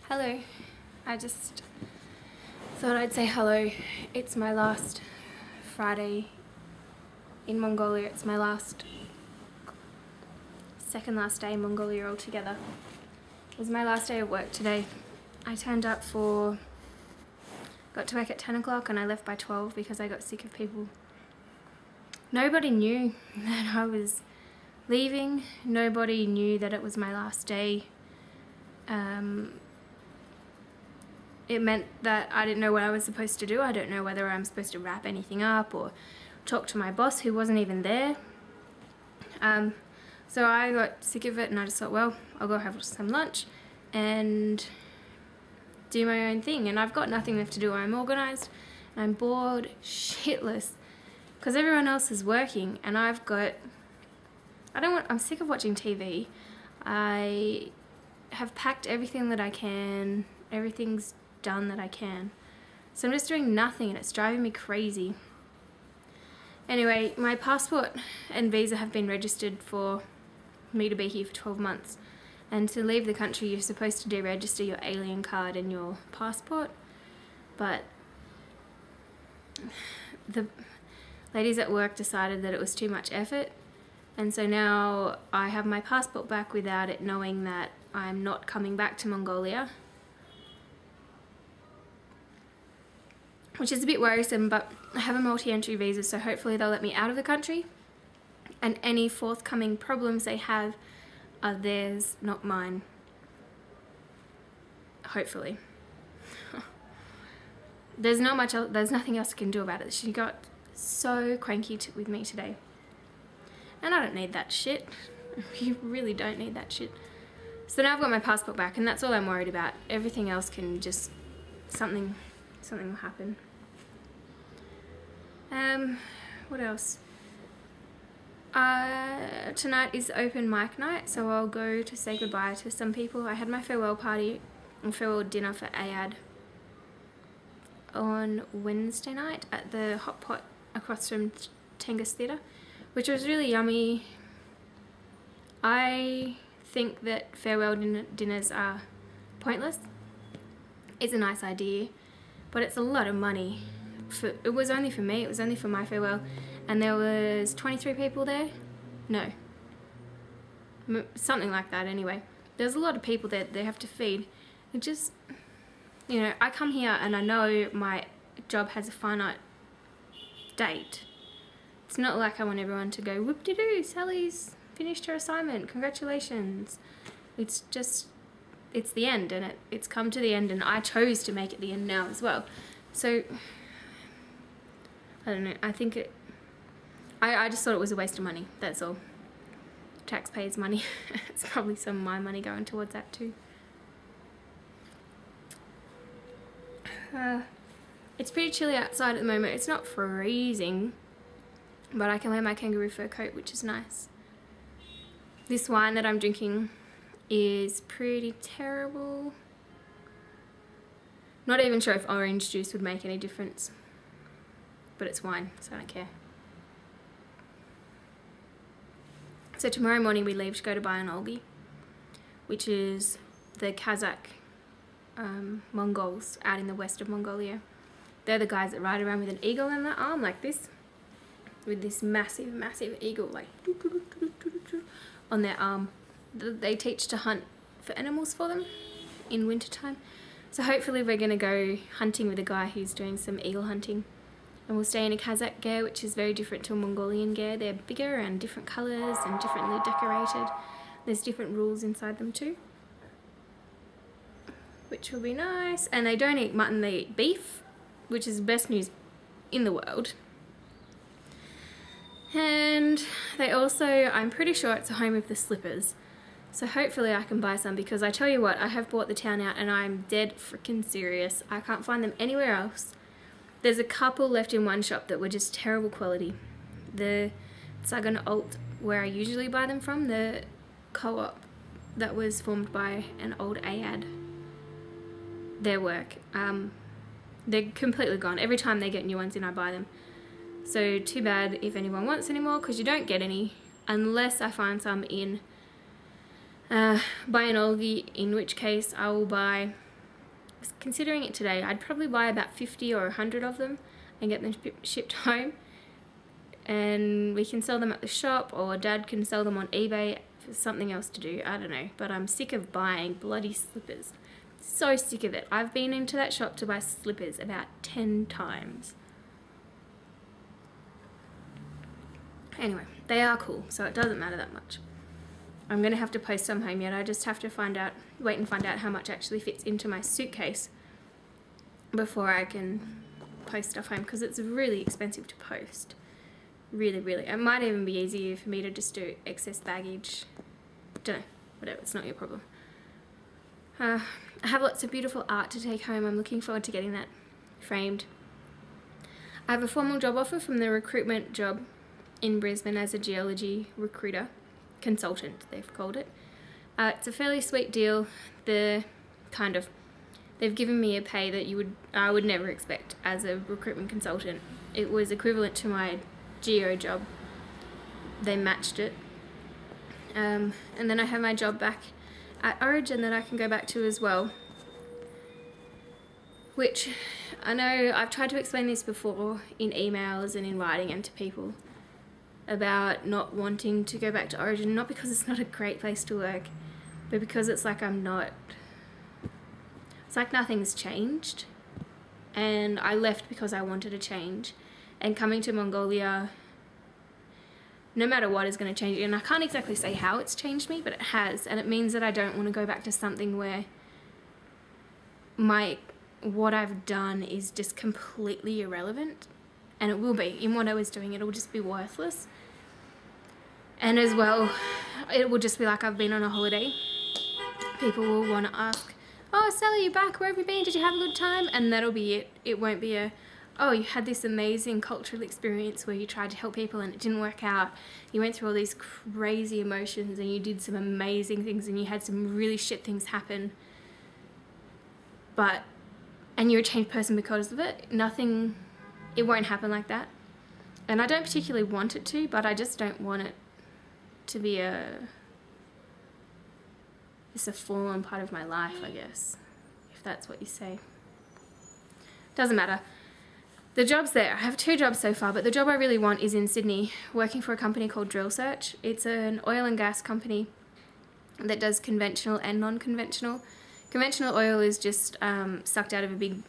Hello, I just thought I'd say hello. It's my last Friday in Mongolia. It's my second last day in Mongolia altogether. It was my last day of work today. I got to work at 10 o'clock and I left by 12 because I got sick of people. Nobody knew that I was leaving. Nobody knew that it was my last day. It meant that I didn't know what I was supposed to do. I don't know whether I'm supposed to wrap anything up or talk to my boss who wasn't even there. So I got sick of it and I just thought, well, I'll go have some lunch and do my own thing. And I've got nothing left to do. I'm organised and I'm bored shitless because everyone else is working and I'm sick of watching TV. I have packed everything that I can. Everything's done that I can. So I'm just doing nothing and it's driving me crazy. Anyway, my passport and visa have been registered for me to be here for 12 months. And to leave the country, you're supposed to deregister your alien card and your passport. But the ladies at work decided that it was too much effort. And so now I have my passport back without it knowing that I'm not coming back to Mongolia. Which is a bit worrisome, but I have a multi-entry visa, so hopefully they'll let me out of the country. And any forthcoming problems they have are theirs, not mine. Hopefully. There's nothing else I can do about it. She got so cranky with me today. And I don't need that shit. You really don't need that shit. So now I've got my passport back and that's all I'm worried about. Everything else can just, something will happen. What else? Tonight is open mic night, so I'll go to say goodbye to some people. I had my farewell party and farewell dinner for Ayad on Wednesday night at the Hot Pot across from Tengus Theatre, which was really yummy. I think that farewell dinners are pointless. It's a nice idea, but it's a lot of money. It was only for me, it was only for my farewell, and there was 23 people there? No. Something like that anyway. There's a lot of people that they have to feed. It just, you know, I come here and I know my job has a finite date. It's not like I want everyone to go, whoop-de-doo, Sally's finished her assignment, congratulations. It's just, it's the end, and it's come to the end, and I chose to make it the end now as well. So I don't know, I just thought it was a waste of money, that's all. Taxpayers' money. It's probably some of my money going towards that too. It's pretty chilly outside at the moment. It's not freezing, but I can wear my kangaroo fur coat, which is nice. This wine that I'm drinking is pretty terrible. Not even sure if orange juice would make any difference, but it's wine, so I don't care. So tomorrow morning we leave to go to Bayanolgi, which is the Kazakh Mongols out in the west of Mongolia. They're the guys that ride around with an eagle in their arm like this, with this massive, massive eagle like on their arm. They teach to hunt for animals for them in wintertime. So hopefully we're going to go hunting with a guy who's doing some eagle hunting. And we'll stay in a Kazakh ger, which is very different to a Mongolian ger. They're bigger and different colours and differently decorated. There's different rules inside them too, which will be nice. And they don't eat mutton, they eat beef, which is the best news in the world. And they also, I'm pretty sure it's a home of the slippers. So hopefully I can buy some, because I tell you what, I have bought the town out and I'm dead freaking serious. I can't find them anywhere else. There's a couple left in one shop that were just terrible quality. The Sagan Alt, where I usually buy them from, the co-op that was formed by an old Ayad, their work, they're completely gone. Every time they get new ones in, I buy them. So too bad if anyone wants any more, because you don't get any unless I find some in Bayanolgi, in which case I will buy was considering it today. I'd probably buy about 50 or 100 of them and get them shipped home. And we can sell them at the shop, or Dad can sell them on eBay for something else to do. I don't know. But I'm sick of buying bloody slippers. So sick of it. I've been into that shop to buy slippers about 10 times. Anyway, they are cool, so it doesn't matter that much. I'm going to have to post some home yet. I just have to wait and find out how much actually fits into my suitcase before I can post stuff home, because it's really expensive to post. Really, really. It might even be easier for me to just do excess baggage. Don't know. Whatever. It's not your problem. I have lots of beautiful art to take home. I'm looking forward to getting that framed. I have a formal job offer from the recruitment job in Brisbane as a geology recruiter. Consultant, they've called it. It's a fairly sweet deal. They've given me a pay that I would never expect as a recruitment consultant. It was equivalent to my geo job. They matched it. And then I have my job back at Origin that I can go back to as well. Which, I know I've tried to explain this before in emails and in writing and to people about not wanting to go back to Origin, not because it's not a great place to work, but because it's like nothing's changed. And I left because I wanted a change. And coming to Mongolia, no matter what, is going to change. And I can't exactly say how it's changed me, but it has. And it means that I don't want to go back to something where what I've done is just completely irrelevant. And it will be. In what I was doing, it will just be worthless. And as well, it will just be like I've been on a holiday. People will want to ask, "Oh, Sally, you back? Where have you been? Did you have a good time?" And that'll be it. It won't be "Oh, you had this amazing cultural experience where you tried to help people and it didn't work out. You went through all these crazy emotions and you did some amazing things and you had some really shit things happen. And you're a changed person because of it." It won't happen like that. And I don't particularly want it to, but I just don't want it to be it's a fallen part of my life, I guess, if that's what you say. Doesn't matter. The job's there. I have 2 jobs so far, but the job I really want is in Sydney, working for a company called Drill Search. It's an oil and gas company that does conventional and non-conventional. Conventional oil is just sucked out of it's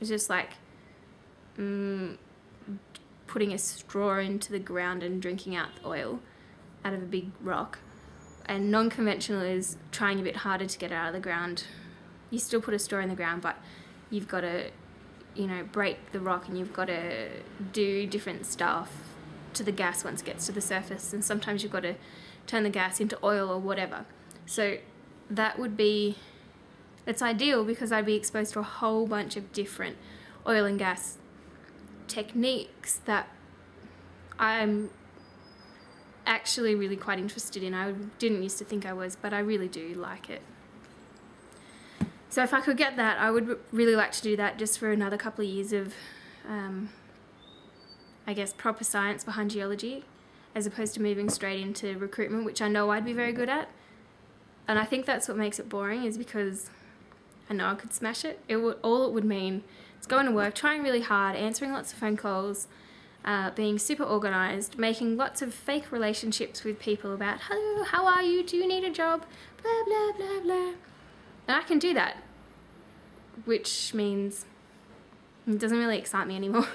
just like putting a straw into the ground and drinking out the oil out of a big rock. And non-conventional is trying a bit harder to get it out of the ground. You still put a straw in the ground, but you've got to, break the rock, and you've got to do different stuff to the gas once it gets to the surface. And sometimes you've got to turn the gas into oil or whatever. So it's ideal because I'd be exposed to a whole bunch of different oil and gas techniques that I'm actually really quite interested in. I didn't used to think I was, but I really do like it. So if I could get that, I would really like to do that just for another couple of years of, proper science behind geology, as opposed to moving straight into recruitment, which I know I'd be very good at. And I think that's what makes it boring, is because I know I could smash it. All it would mean is going to work, trying really hard, answering lots of phone calls, being super organised, making lots of fake relationships with people about, "Hello, how are you? Do you need a job?" Blah, blah, blah, blah. And I can do that, which means it doesn't really excite me anymore.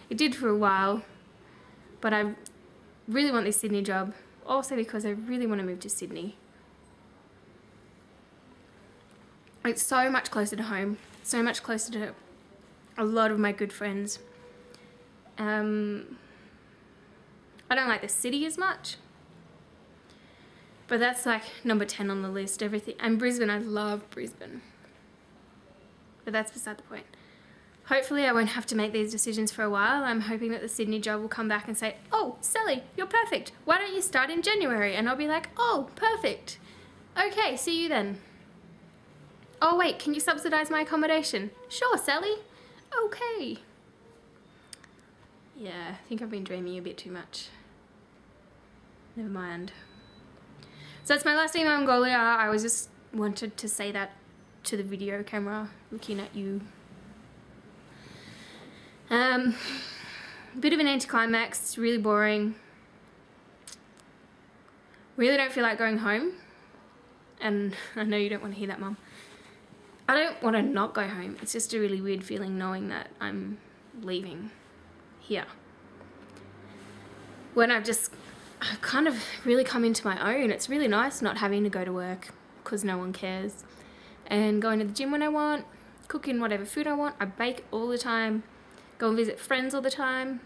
It did for a while, but I really want this Sydney job, also because I really want to move to Sydney. It's so much closer to home, so much closer to a lot of my good friends. I don't like the city as much, but that's like number 10 on the list. Everything. And Brisbane, I love Brisbane, but that's beside the point. Hopefully I won't have to make these decisions for a while. I'm hoping that the Sydney job will come back and say, "Oh, Sally, you're perfect. Why don't you start in January?" And I'll be like, "Oh, perfect. Okay, see you then. Oh wait, can you subsidise my accommodation?" "Sure, Sally." "Okay." Yeah, I think I've been dreaming a bit too much. Never mind. So it's my last email in Mongolia. I just wanted to say that to the video camera looking at you. Bit of an anticlimax. It's really boring. Really don't feel like going home. And I know you don't want to hear that, Mum. I don't want to not go home. It's just a really weird feeling knowing that I'm leaving here. When I've kind of really come into my own. It's really nice not having to go to work because no one cares. And going to the gym when I want, cooking whatever food I want. I bake all the time, go and visit friends all the time.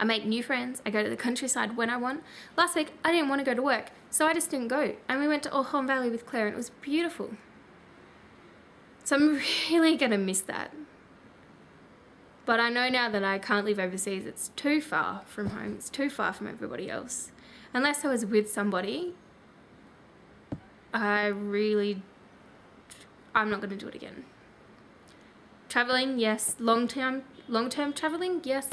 I make new friends. I go to the countryside when I want. Last week, I didn't want to go to work, so I just didn't go. And we went to Orhon Valley with Claire, and it was beautiful. So I'm really going to miss that. But I know now that I can't live overseas. It's too far from home. It's too far from everybody else. Unless I was with somebody, I'm not going to do it again. Traveling, yes. Long-term traveling, yes.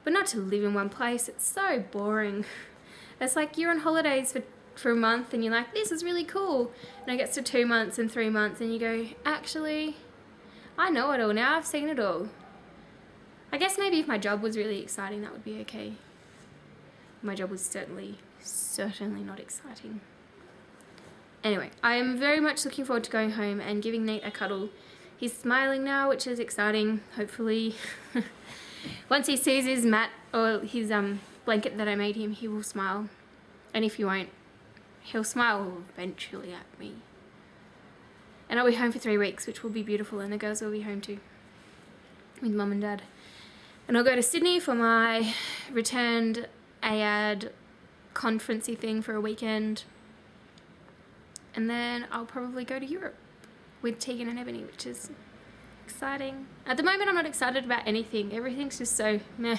But not to live in one place. It's so boring. It's like you're on holidays for a month and you're like, this is really cool. And it gets to 2 months and 3 months and you go, actually, I know it all now. I've seen it all. I guess maybe if my job was really exciting, that would be okay. My job was certainly not exciting. Anyway, I am very much looking forward to going home and giving Nate a cuddle. He's smiling now, which is exciting, hopefully. Once he sees his mat or his blanket that I made him, he will smile. And if he won't, he'll smile eventually at me. And I'll be home for 3 weeks, which will be beautiful, and the girls will be home too, with Mum and Dad. And I'll go to Sydney for my returned AAD conferencey thing for a weekend. And then I'll probably go to Europe with Tegan and Ebony, which is exciting. At the moment, I'm not excited about anything. Everything's just so meh.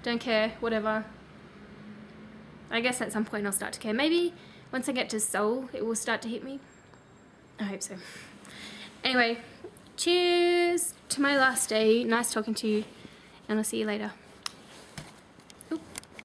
Don't care, whatever. I guess at some point I'll start to care. Maybe once I get to Seoul, it will start to hit me. I hope so. Anyway, cheers to my last day. Nice talking to you, and I'll see you later.